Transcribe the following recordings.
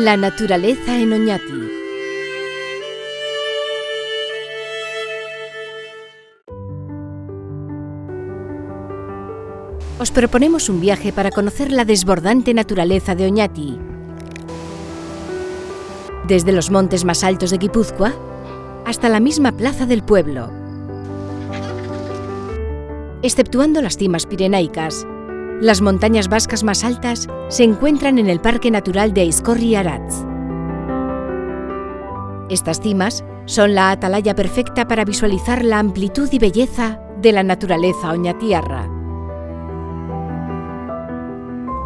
La naturaleza en Oñati. Os proponemos un viaje para conocer la desbordante naturaleza de Oñati. Desde los montes más altos de Guipúzcoa hasta la misma plaza del pueblo. Exceptuando las cimas pirenaicas, las montañas vascas más altas se encuentran en el Parque Natural de Aizkorri-Aratz. Estas cimas son la atalaya perfecta para visualizar la amplitud y belleza de la naturaleza oñatiarra.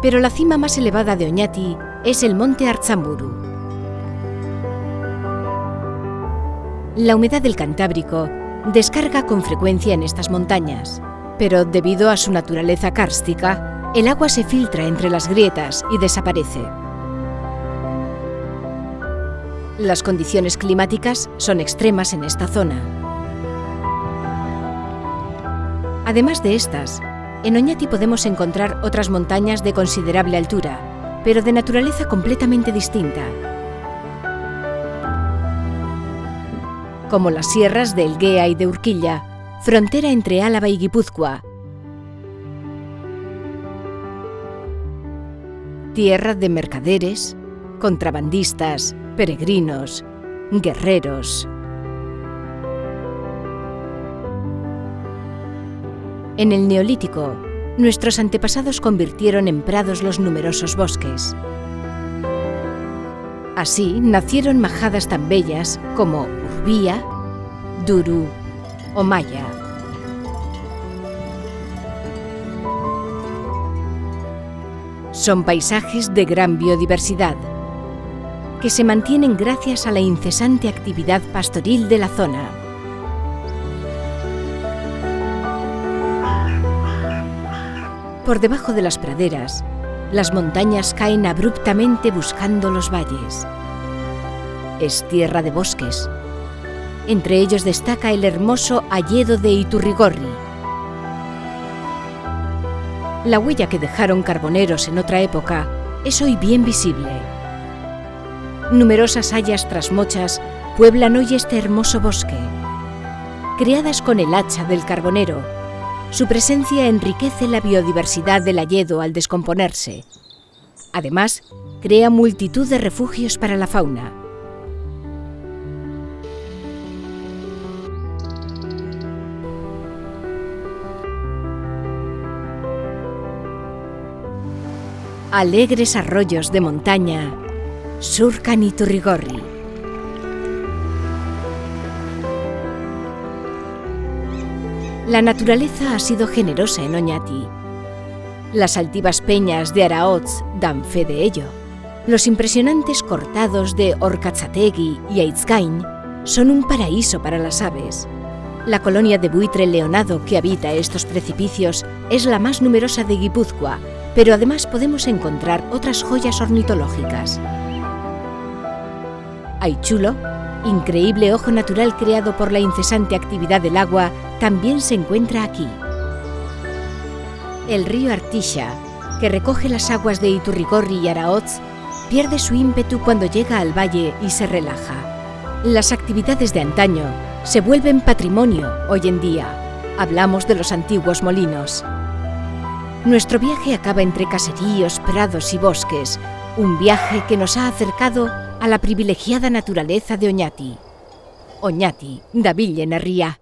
Pero la cima más elevada de Oñati es el monte Artzamburu. La humedad del Cantábrico descarga con frecuencia en estas montañas, pero debido a su naturaleza kárstica, el agua se filtra entre las grietas y desaparece. Las condiciones climáticas son extremas en esta zona. Además de estas, en Oñati podemos encontrar otras montañas de considerable altura, pero de naturaleza completamente distinta, como las sierras de Elgea y de Urquilla, frontera entre Álava y Guipúzcoa, tierra de mercaderes, contrabandistas, peregrinos, guerreros. En el Neolítico, nuestros antepasados convirtieron en prados los numerosos bosques. Así nacieron majadas tan bellas como Urbía, Duru o Maya. Son paisajes de gran biodiversidad, que se mantienen gracias a la incesante actividad pastoril de la zona. Por debajo de las praderas, las montañas caen abruptamente buscando los valles. Es tierra de bosques. Entre ellos destaca el hermoso hayedo de Iturrigorri. La huella que dejaron carboneros en otra época es hoy bien visible. Numerosas hayas trasmochas pueblan hoy este hermoso bosque. Creadas con el hacha del carbonero, su presencia enriquece la biodiversidad del hayedo al descomponerse. Además, crea multitud de refugios para la fauna. Alegres arroyos de montaña surcan Iturrigorri. La naturaleza ha sido generosa en Oñati. Las altivas peñas de Araotz dan fe de ello. Los impresionantes cortados de Orkatzategi y Aitzgain son un paraíso para las aves. La colonia de buitre leonado que habita estos precipicios es la más numerosa de Guipúzcoa, pero además podemos encontrar otras joyas ornitológicas. Aichulo, increíble ojo natural creado por la incesante actividad del agua, también se encuentra aquí. El río Artisha, que recoge las aguas de Iturrigorri y Araotz, pierde su ímpetu cuando llega al valle y se relaja. Las actividades de antaño se vuelven patrimonio hoy en día. Hablamos de los antiguos molinos. Nuestro viaje acaba entre caseríos, prados y bosques, un viaje que nos ha acercado a la privilegiada naturaleza de Oñati. Oñati, dabilen herria.